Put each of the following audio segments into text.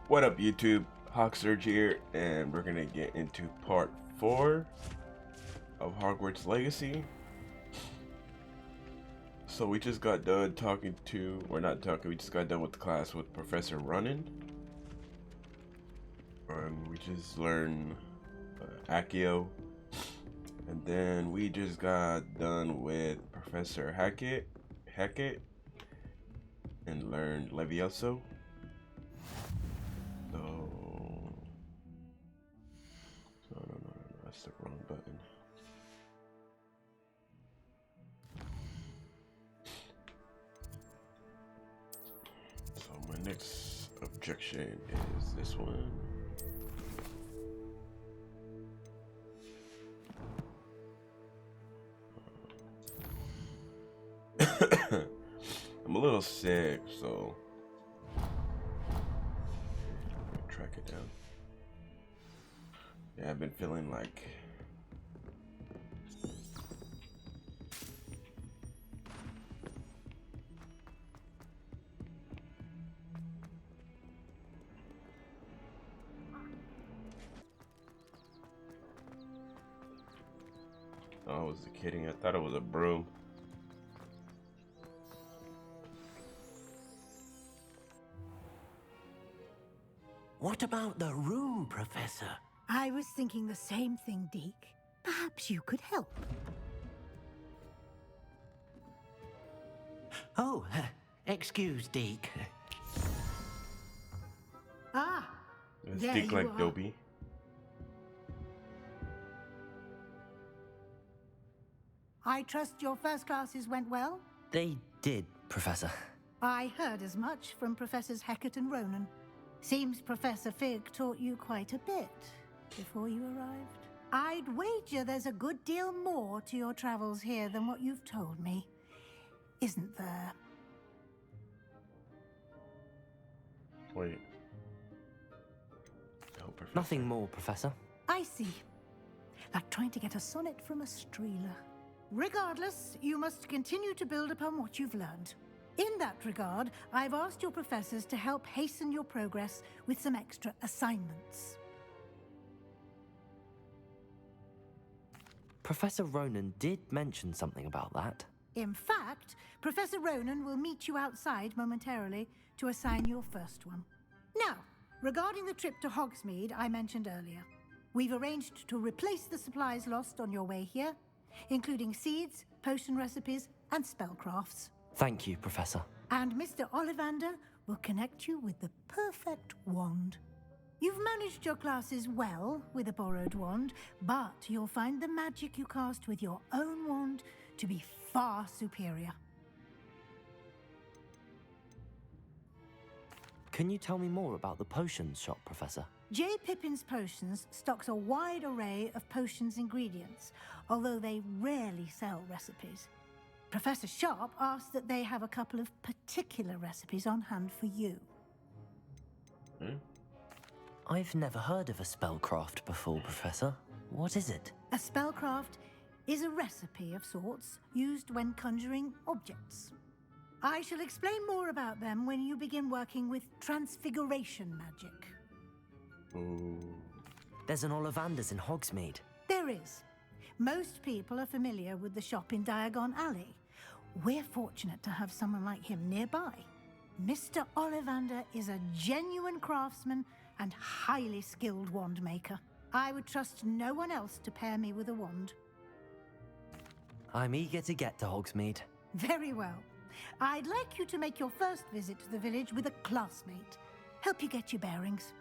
What up, YouTube? Hogsurge here, and we're gonna get into part 4 of Hogwarts Legacy. So we just got done talking to, or not talking, we just got done with the class with Professor Ronan. And we just learned Accio. And then we just got done with Professor Hackett, and learned Levioso. No, that's the wrong button. So my next objection is this one. I'm a little sick, so track it down. Yeah, I've been feeling like oh, I was kidding. I thought it was a broom. What about the room, Professor? I was thinking the same thing, Deke. Perhaps you could help. Oh, excuse, Deke. Ah, Let's there speak you like are. Dobie. I trust your first classes went well? They did, Professor. I heard as much from Professors Hackett and Ronan. Seems Professor Fig taught you quite a bit before you arrived. I'd wager there's a good deal more to your travels here than what you've told me. Isn't there? Wait. No, Professor. Nothing more, Professor. I see. Like trying to get a sonnet from a streeler. Regardless, you must continue to build upon what you've learned. In that regard, I've asked your professors to help hasten your progress with some extra assignments. Professor Ronan did mention something about that. In fact, Professor Ronan will meet you outside momentarily to assign your first one. Now, regarding the trip to Hogsmade I mentioned earlier, we've arranged to replace the supplies lost on your way here, including seeds, potion recipes, and spellcrafts. Thank you, Professor. And Mr. Ollivander will connect you with the perfect wand. You've managed your classes well with a borrowed wand, but you'll find the magic you cast with your own wand to be far superior. Can you tell me more about the potions shop, Professor? J. Pippin's Potions stocks a wide array of potions ingredients, although they rarely sell recipes. Professor Sharp asked that they have a couple of particular recipes on hand for you. I've never heard of a spellcraft before, Professor. What is it? A spellcraft is a recipe of sorts used when conjuring objects. I shall explain more about them when you begin working with transfiguration magic. Ooh. There's an Ollivander's in Hogsmade. There is. Most people are familiar with the shop in Diagon Alley. We're fortunate to have someone like him nearby. Mr. Ollivander is a genuine craftsman and highly skilled wand maker. I would trust no one else to pair me with a wand. I'm eager to get to Hogsmeade. Very well. I'd like you to make your first visit to the village with a classmate. Help you get your bearings.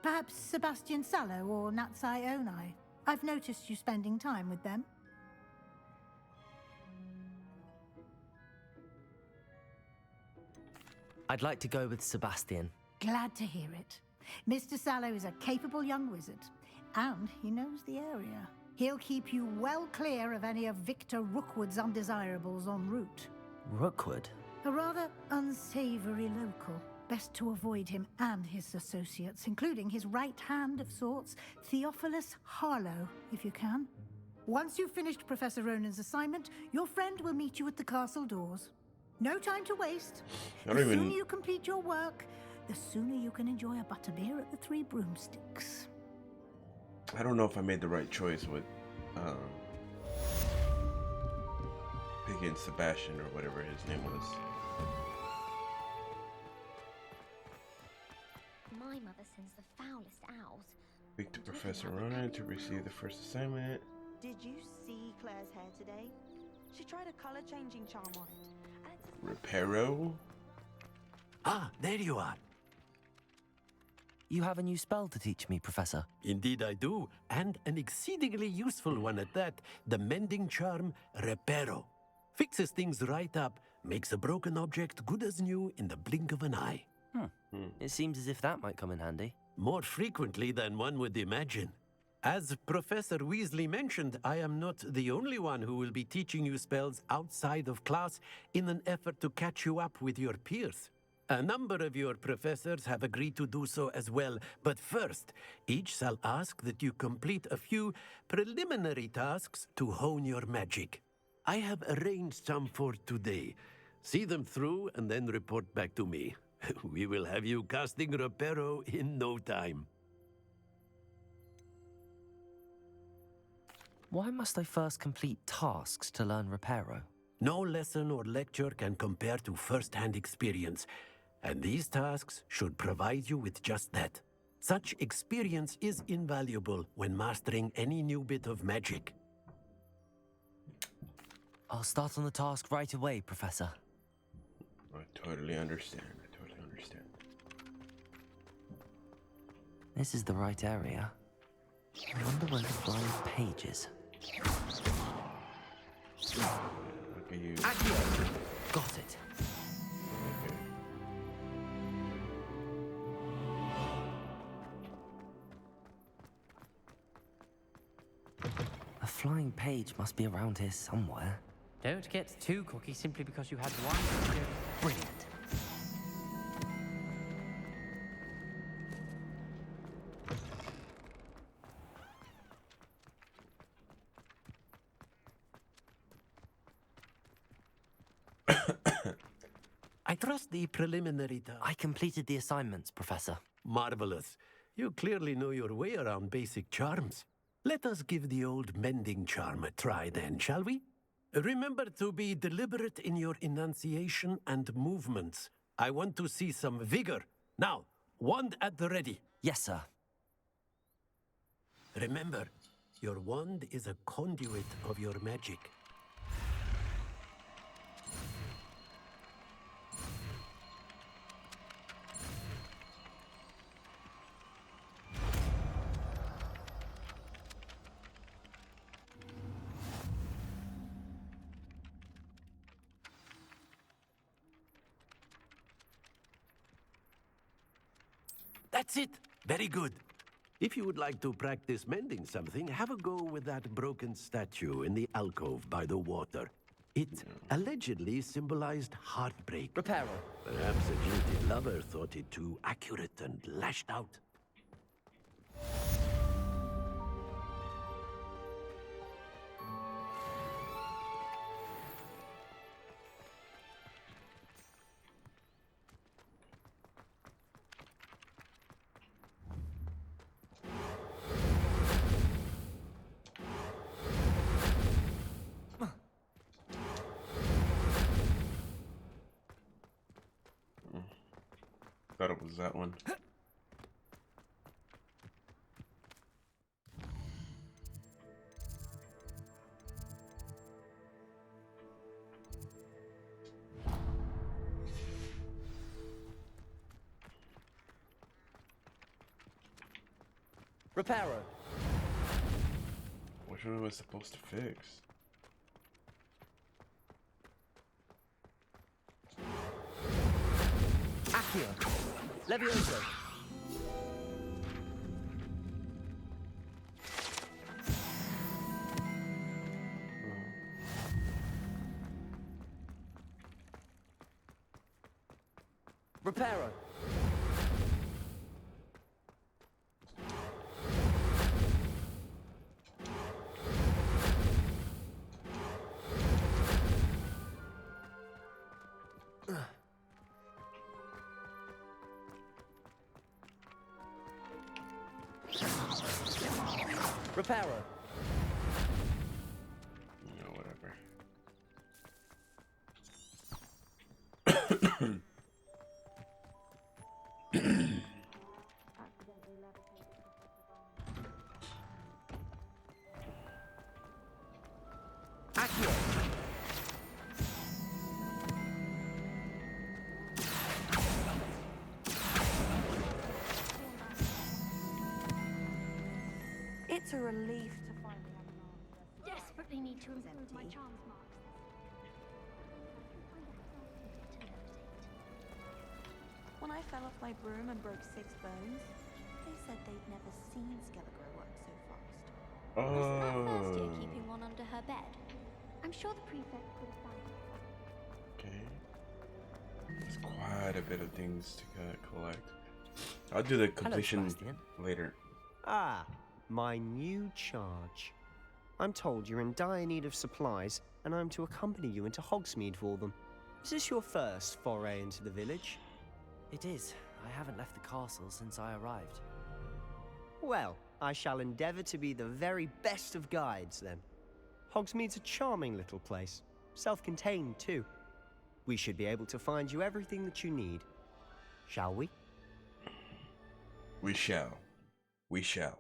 Perhaps Sebastian Sallow or Natsai Onai. I've noticed you spending time with them. I'd like to go with Sebastian. Glad to hear it. Mr. Sallow is a capable young wizard, and he knows the area. He'll keep you well clear of any of Victor Rookwood's undesirables en route. Rookwood? A rather unsavory local. Best to avoid him and his associates, including his right hand of sorts, Theophilus Harlow, if you can. Once you've finished Professor Ronan's assignment, your friend will meet you at the castle doors. No time to waste. I don't The even- sooner you complete your work, the sooner you can enjoy a butterbeer at the Three Broomsticks. I don't know if I made the right choice with picking Sebastian or whatever his name was. My mother sends the foulest owls. Speak to Professor Ronan to receive the first assignment. Did you see Claire's hair today? She tried a color changing charm on it. And it's Reparo? Ah, there you are. You have a new spell to teach me, Professor. Indeed I do, and an exceedingly useful one at that. The mending charm, Reparo. Fixes things right up, makes a broken object good as new in the blink of an eye. It seems as if that might come in handy. More frequently than one would imagine. As Professor Weasley mentioned, I am not the only one who will be teaching you spells outside of class in an effort to catch you up with your peers. A number of your professors have agreed to do so as well, but first, each shall ask that you complete a few preliminary tasks to hone your magic. I have arranged some for today. See them through and then report back to me. We will have you casting Reparo in no time. Why must I first complete tasks to learn Reparo? No lesson or lecture can compare to first-hand experience, and these tasks should provide you with just that. Such experience is invaluable when mastering any new bit of magic. I'll start on the task right away, Professor. I totally understand. I totally understand. This is the right area. I wonder where the flying page is. Okay, you. Got it. Okay. A flying page must be around here somewhere. Don't get too cocky simply because you had one. Brilliant. I trust the preliminary task. I completed the assignments, Professor. Marvelous. You clearly know your way around basic charms. Let us give the old mending charm a try then, shall we? Remember to be deliberate in your enunciation and movements. I want to see some vigor. Now, wand at the ready. Yes, sir. Remember, your wand is a conduit of your magic. That's it. Very good. If you would like to practice mending something, have a go with that broken statue in the alcove by the water. It allegedly symbolized heartbreak. Reparo. Perhaps a guilty lover thought it too accurate and lashed out. Thought it was that one. Reparo. Which one was supposed to fix? Accio. Levioso. Reparo. Reparo. No, whatever. Accio. It's a relief to finally have an answer. Desperately need to improve my empty. charms marks. When I fell off my broom and broke 6 bones, they said they'd never seen Scarecrow work so fast. Wasn't that first year Oh. keeping one under her bed? I'm sure the prefect could have found it. Okay. There's quite a bit of things to collect. I'll do the completion Sebastian. later. Ah, my new charge. I'm told you're in dire need of supplies, and I'm to accompany you into Hogsmeade for them. Is this your first foray into the village? It is. I haven't left the castle since I arrived. Well, I shall endeavour to be the very best of guides, then. Hogsmeade's a charming little place, self-contained too. We should be able to find you everything that you need. Shall we? We shall. We shall.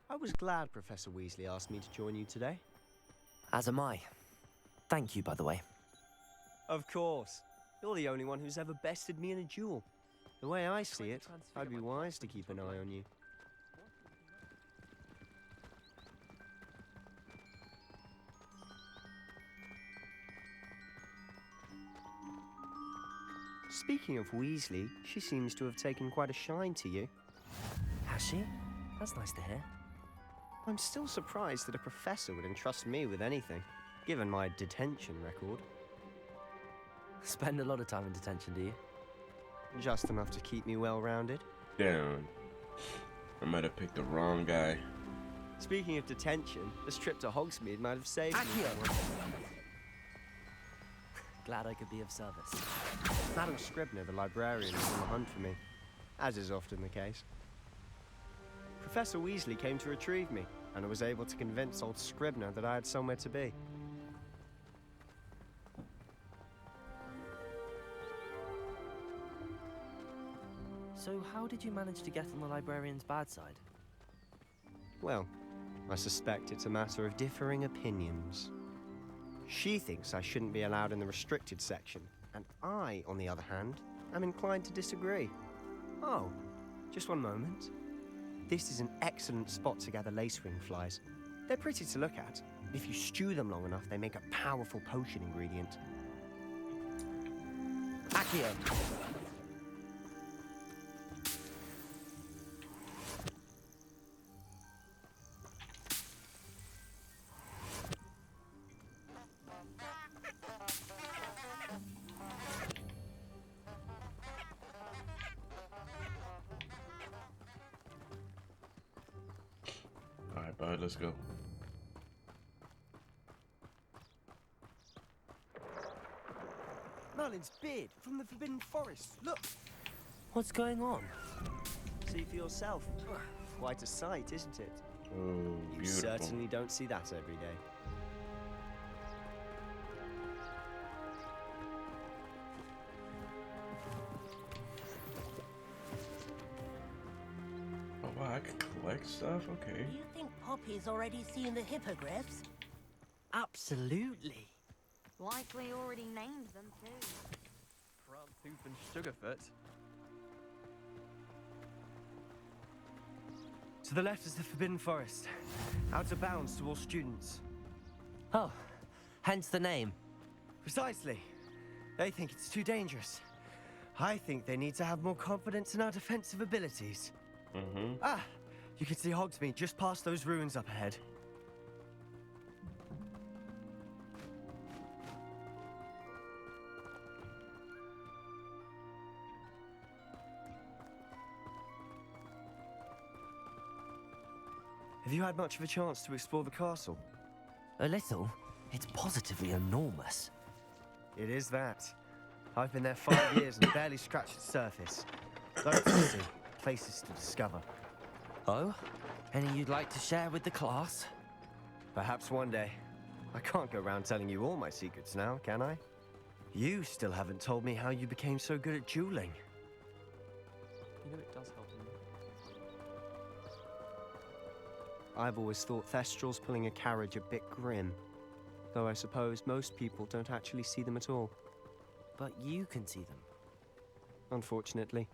I was glad Professor Weasley asked me to join you today. As am I. Thank you, by the way. Of course. You're the only one who's ever bested me in a duel. The way I see it, I'd be wise to keep an eye on you. Speaking of Weasley, she seems to have taken quite a shine to you. Has she? That's nice to hear. I'm still surprised that a professor would entrust me with anything, given my detention record. Spend a lot of time in detention, do you? Just enough to keep me well-rounded. Damn. I might have picked the wrong guy. Speaking of detention, this trip to Hogsmeade might have saved me. Glad I could be of service. Madam Scribner, the librarian, was on the hunt for me, as is often the case. Professor Weasley came to retrieve me, and I was able to convince old Scribner that I had somewhere to be. So how did you manage to get on the librarian's bad side? Well, I suspect it's a matter of differing opinions. She thinks I shouldn't be allowed in the restricted section, and I, on the other hand, am inclined to disagree. Oh, just one moment. This is an excellent spot to gather lacewing flies. They're pretty to look at. If you stew them long enough, they make a powerful potion ingredient. Accio! Alright, bud, let's go. Merlin's beard from the Forbidden Forest. Look! What's going on? See for yourself. Quite a sight, isn't it? Oh, You beautiful. certainly don't see that every day. Oh wow, I can collect stuff? Okay. You think Poppy's already seen the hippogriffs? Absolutely. Like we already named them too. Frogtooth and Sugarfoot. To the left is the Forbidden Forest. Out of bounds to all students. Oh, hence the name. Precisely. They think it's too dangerous. I think they need to have more confidence in our defensive abilities. Mm-hmm. Ah, you can see Hogsmeade just past those ruins up ahead. Have you had much of a chance to explore the castle? A little. It's positively enormous. It is that. I've been there 5 years and barely scratched the surface. Loads to see, places to discover. Oh? Any you'd like to share with the class? Perhaps one day. I can't go around telling you all my secrets now, can I? You still haven't told me how you became so good at dueling. You know it does help him. I've always thought Thestrals pulling a carriage a bit grim. Though I suppose most people don't actually see them at all. But you can see them. Unfortunately.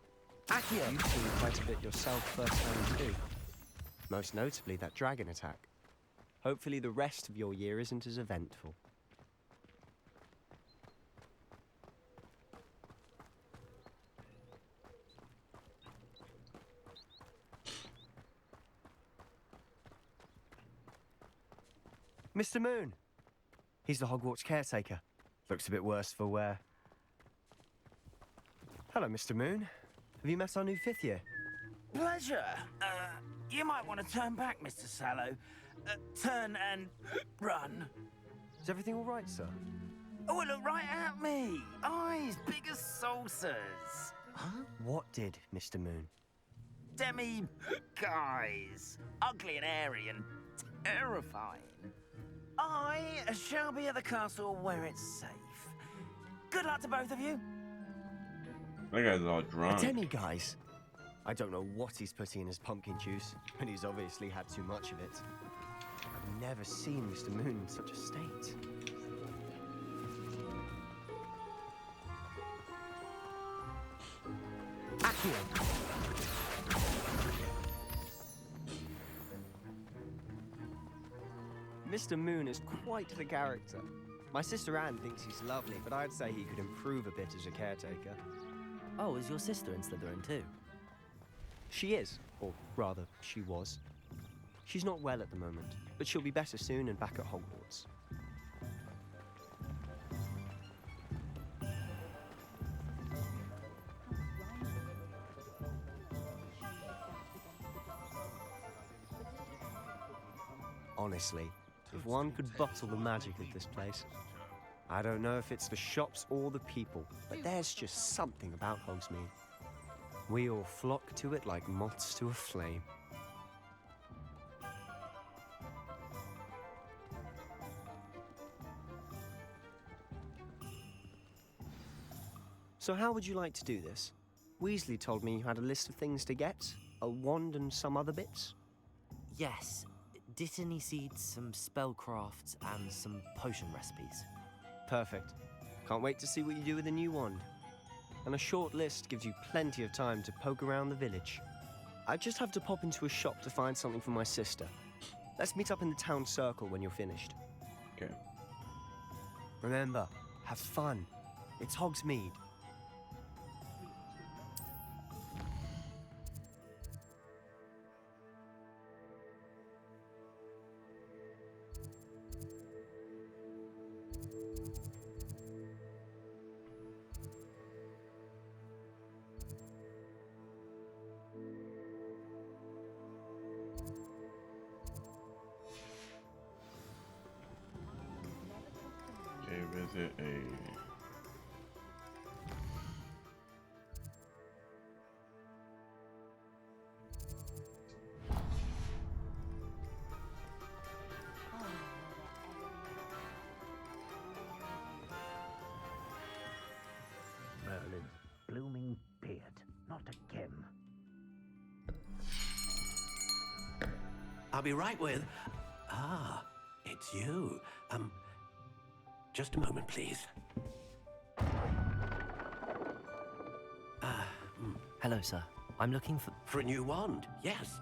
Accio! You've seen quite a bit yourself firsthand too. Most notably that dragon attack. Hopefully the rest of your year isn't as eventful. Mr. Moon! He's the Hogwarts caretaker. Looks a bit worse for wear. Hello, Mr. Moon. Have you met our new 5th year? Pleasure. You might want to turn back, Mr. Sallow. Turn and run. Is everything all right, sir? Oh, look right at me. Eyes big as saucers. Huh? What did, Mr. Moon? Guys. Ugly and airy and terrifying. I shall be at the castle where it's safe. Good luck to both of you. That guy's all drunk. Denny, guys. I don't know what he's putting in his pumpkin juice, but he's obviously had too much of it. I've never seen Mr. Moon in such a state. Accio! Mr. Moon is quite the character. My sister Anne thinks he's lovely, but I'd say he could improve a bit as a caretaker. Oh, is your sister in Slytherin too? She is, or rather, she was. She's not well at the moment, but she'll be better soon and back at Hogwarts. Honestly, if one could bottle the magic of this place. I don't know if it's the shops or the people, but there's just something about Hogsmeade. We all flock to it like moths to a flame. So how would you like to do this? Weasley told me you had a list of things to get, a wand and some other bits. Yes. Dittany seeds, some spellcrafts, and some potion recipes. Perfect. Can't wait to see what you do with the new wand. And a short list gives you plenty of time to poke around the village. I just have to pop into a shop to find something for my sister. Let's meet up in the town circle when you're finished. Okay. Remember, have fun. It's Hogsmeade. Visit a... Merlin's blooming beard, not again. I'll be right with... Ah, it's you. Just a moment, please. Hello, sir. I'm looking for... For a new wand, yes.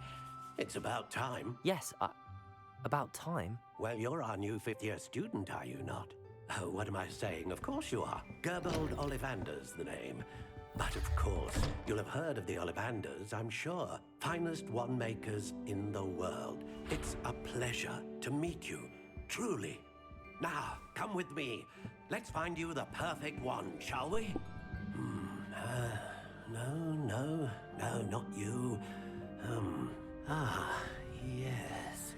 It's about time. Yes, about time. Well, you're our new 5th-year student, are you not? Oh, what am I saying? Of course you are. Gerbold Ollivander's the name. But of course, you'll have heard of the Ollivanders, I'm sure. Finest wand makers in the world. It's a pleasure to meet you, truly. Now, come with me. Let's find you the perfect wand, shall we? No, not you. Yes.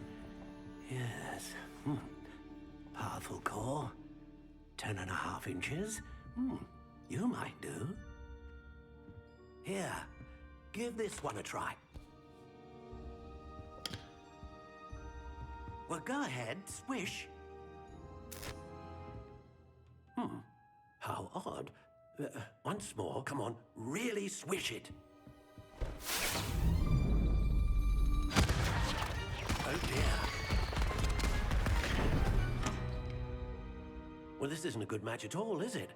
10.5 inches. You might do. Here, give this one a try. Well, go ahead, swish. How odd. Once more, come on, really swish it. Oh dear. Well, this isn't a good match at all, is it?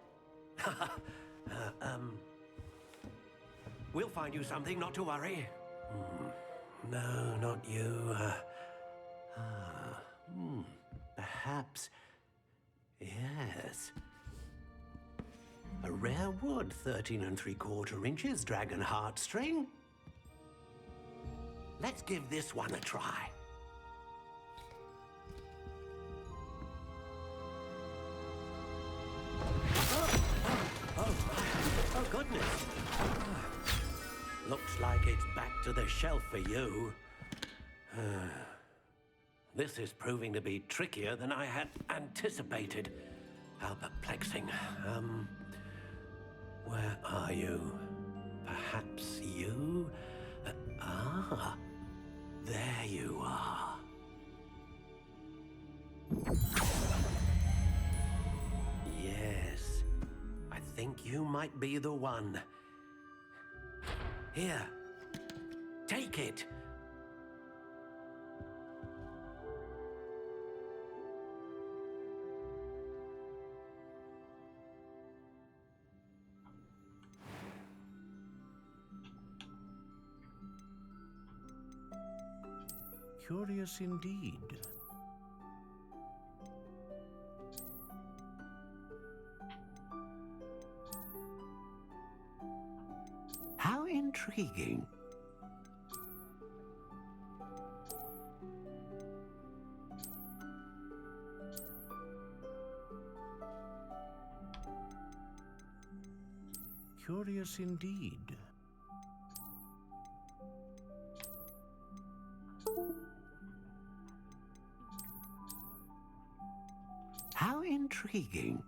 We'll find you something, not to worry. No, not you. Perhaps. Yes. A rare wood, 13 3/4 inches, dragon heartstring. Let's give this one a try. Oh, goodness. Looks like it's back to the shelf for you. This is proving to be trickier than I had anticipated. How perplexing. Where are you? Perhaps you? There you are. Yes, I think you might be the one. Here, take it. Curious indeed. How intriguing. Curious indeed. How intriguing.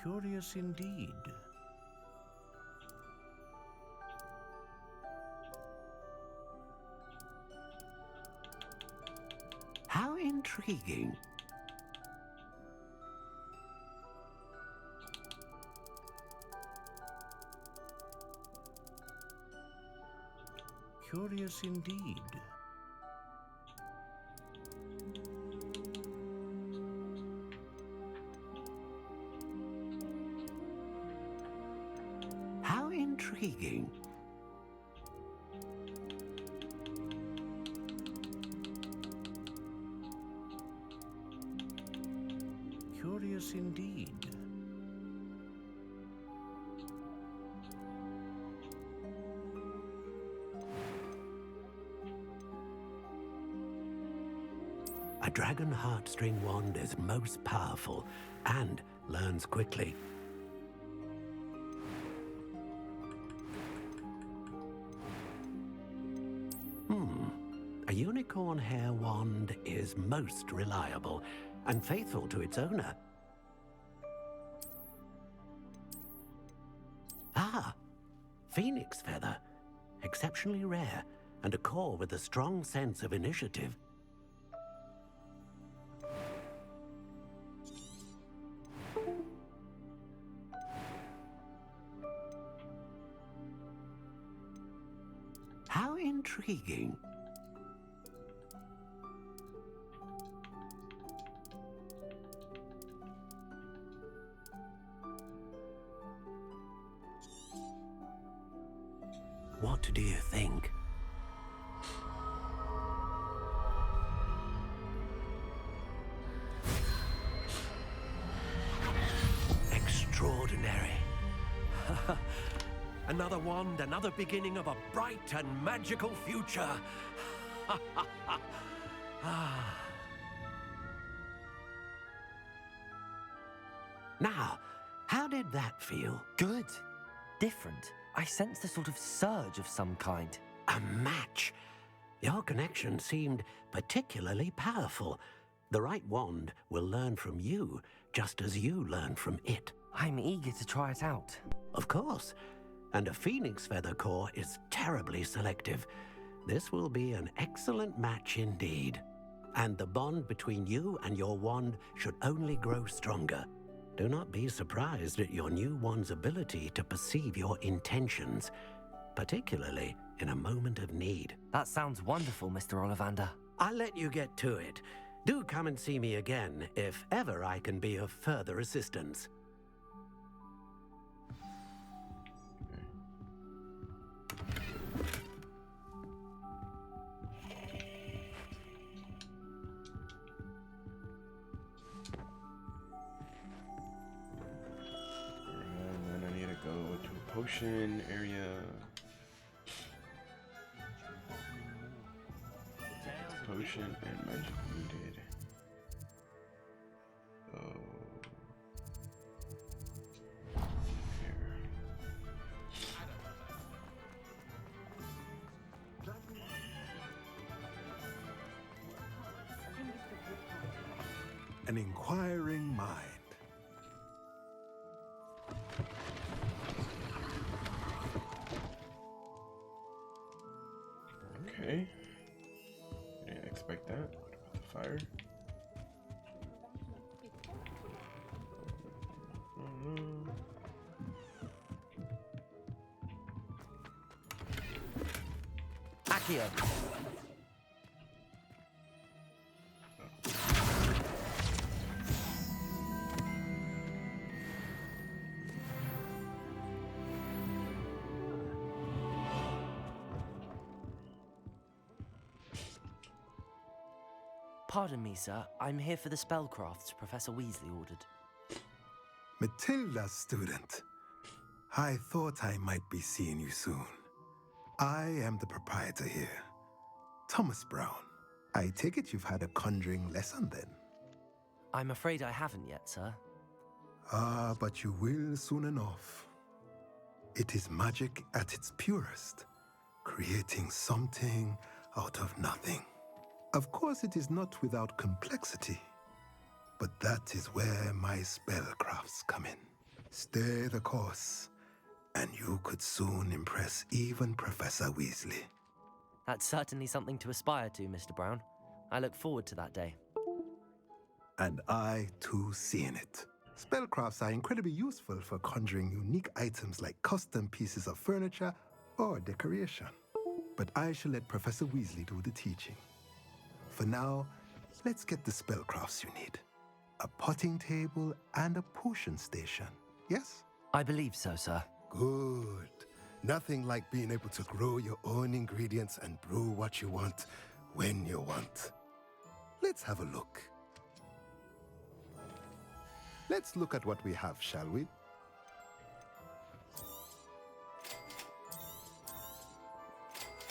Curious indeed. How intriguing. Curious indeed. How intriguing. Curious indeed. A dragon heartstring wand is most powerful and learns quickly. A unicorn hair wand is most reliable and faithful to its owner. Phoenix feather. Exceptionally rare, and a core with a strong sense of initiative. How intriguing. What do you think? Extraordinary. Another wand, another beginning of a bright and magical future. Now, how did that feel? Good. Different. I sensed a sort of surge of some kind. A match. Your connection seemed particularly powerful. The right wand will learn from you, just as you learn from it. I'm eager to try it out. Of course. And a phoenix feather core is terribly selective. This will be an excellent match indeed. And the bond between you and your wand should only grow stronger. Do not be surprised at your new wand's ability to perceive your intentions, particularly in a moment of need. That sounds wonderful, Mr. Ollivander. I'll let you get to it. Do come and see me again if ever I can be of further assistance. And then I need to go to a potion area. Potion and magic needed. Oh. Here. An inquiring mind. Okay. Didn't expect that. What about the fire? Accio. Pardon me, sir. I'm here for the spellcrafts Professor Weasley ordered. Matilda, student. I thought I might be seeing you soon. I am the proprietor here, Thomas Brown. I take it you've had a conjuring lesson then? I'm afraid I haven't yet, sir. Ah, but you will soon enough. It is magic at its purest, creating something out of nothing. Of course, it is not without complexity, but that is where my spellcrafts come in. Stay the course, and you could soon impress even Professor Weasley. That's certainly something to aspire to, Mr. Brown. I look forward to that day. And I, too, seeing it. Spellcrafts are incredibly useful for conjuring unique items like custom pieces of furniture or decoration. But I shall let Professor Weasley do the teaching. For now, let's get the spellcrafts you need. A potting table and a potion station, yes? I believe so, sir. Good. Nothing like being able to grow your own ingredients and brew what you want when you want. Let's have a look. Let's look at what we have, shall we?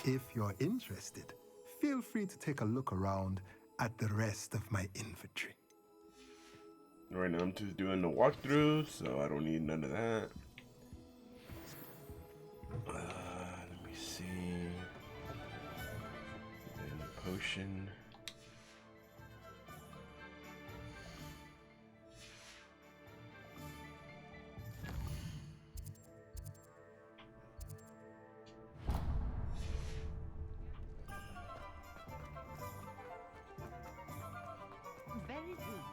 If you're interested, feel free to take a look around at the rest of my inventory. Right now I'm just doing the walkthrough, so I don't need none of that. Let me see. Then potion. Very good.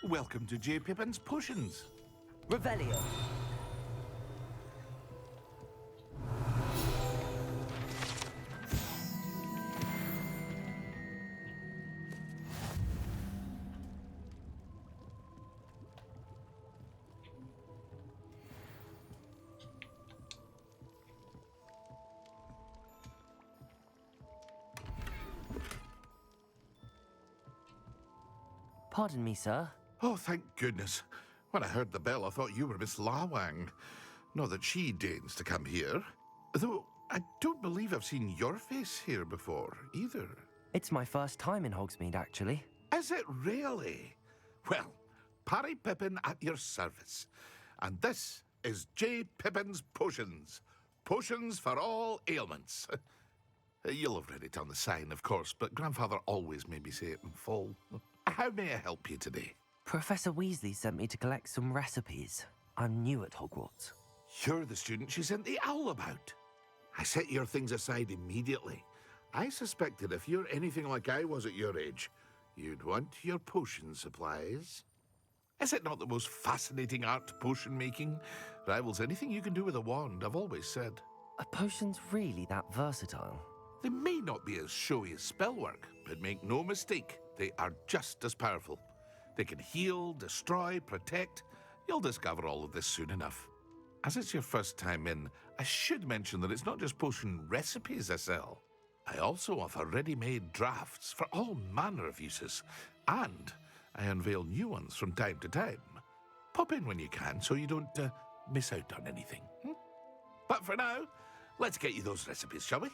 Welcome to J. Pippin's Potions. Revelio. Pardon me, sir. Oh, thank goodness. When I heard the bell, I thought you were Miss Lawang. Not that she deigns to come here. Though I don't believe I've seen your face here before, either. It's my first time in Hogsmeade, actually. Is it really? Well, Parry Pippin at your service. And this is J. Pippin's Potions. Potions for all ailments. You'll have read it on the sign, of course, but Grandfather always made me say it in full. How may I help you today? Professor Weasley sent me to collect some recipes. I'm new at Hogwarts. You're the student she sent the owl about. I set your things aside immediately. I suspected if you're anything like I was at your age, you'd want your potion supplies. Is it not the most fascinating art, potion making? Rivals anything you can do with a wand, I've always said. Are potions really that versatile? They may not be as showy as spellwork, but make no mistake, they are just as powerful. They can heal, destroy, protect. You'll discover all of this soon enough. As it's your first time in, I should mention that it's not just potion recipes I sell. I also offer ready-made drafts for all manner of uses, and I unveil new ones from time to time. Pop in when you can so you don't miss out on anything. But for now, let's get you those recipes, shall we?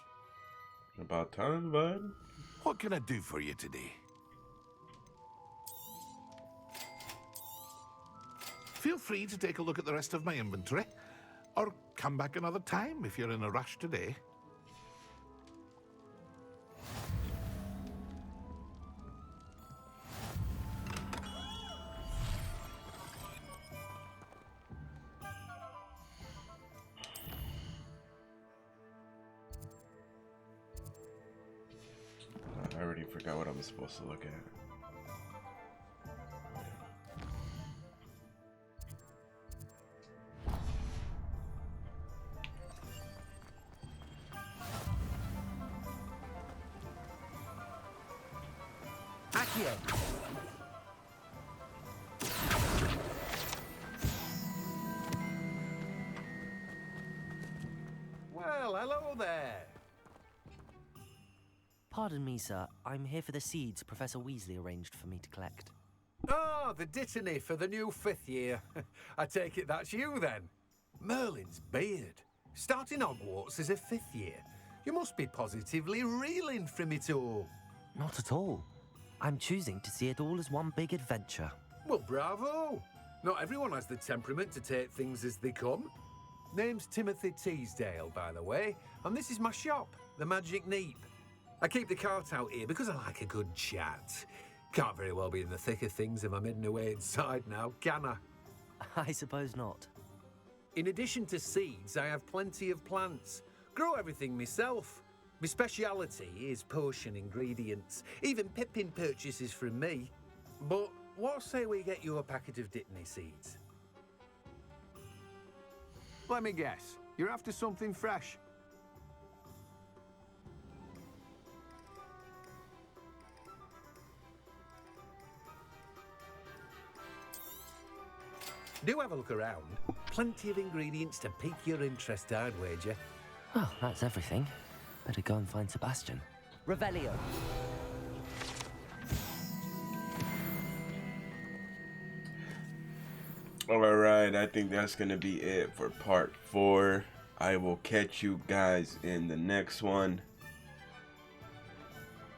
About time, bud. What can I do for you today? Feel free to take a look at the rest of my inventory, or come back another time if you're in a rush today. I already forgot what I was supposed to look at. Accio! Well, hello there. Pardon me, sir. I'm here for the seeds Professor Weasley arranged for me to collect. Oh, the dittany for the new 5th year. I take it that's you, then. Merlin's beard. Starting Hogwarts as a 5th year. You must be positively reeling from it all. Not at all. I'm choosing to see it all as one big adventure. Well, bravo. Not everyone has the temperament to take things as they come. Name's Timothy Teasdale, by the way, and this is my shop, the Magic Neep. I keep the cart out here because I like a good chat. Can't very well be in the thick of things if I'm hidden away inside now, can I? I suppose not. In addition to seeds, I have plenty of plants. Grow everything myself. My speciality is potion ingredients. Even Pippin purchases from me. But what say we get you a packet of dittany seeds? Let me guess. You're after something fresh. Do have a look around. Plenty of ingredients to pique your interest, I'd wager. Well, that's everything. Better go and find Sebastian. Revelio. Alright, I think that's gonna be it for part 4. I will catch you guys in the next one.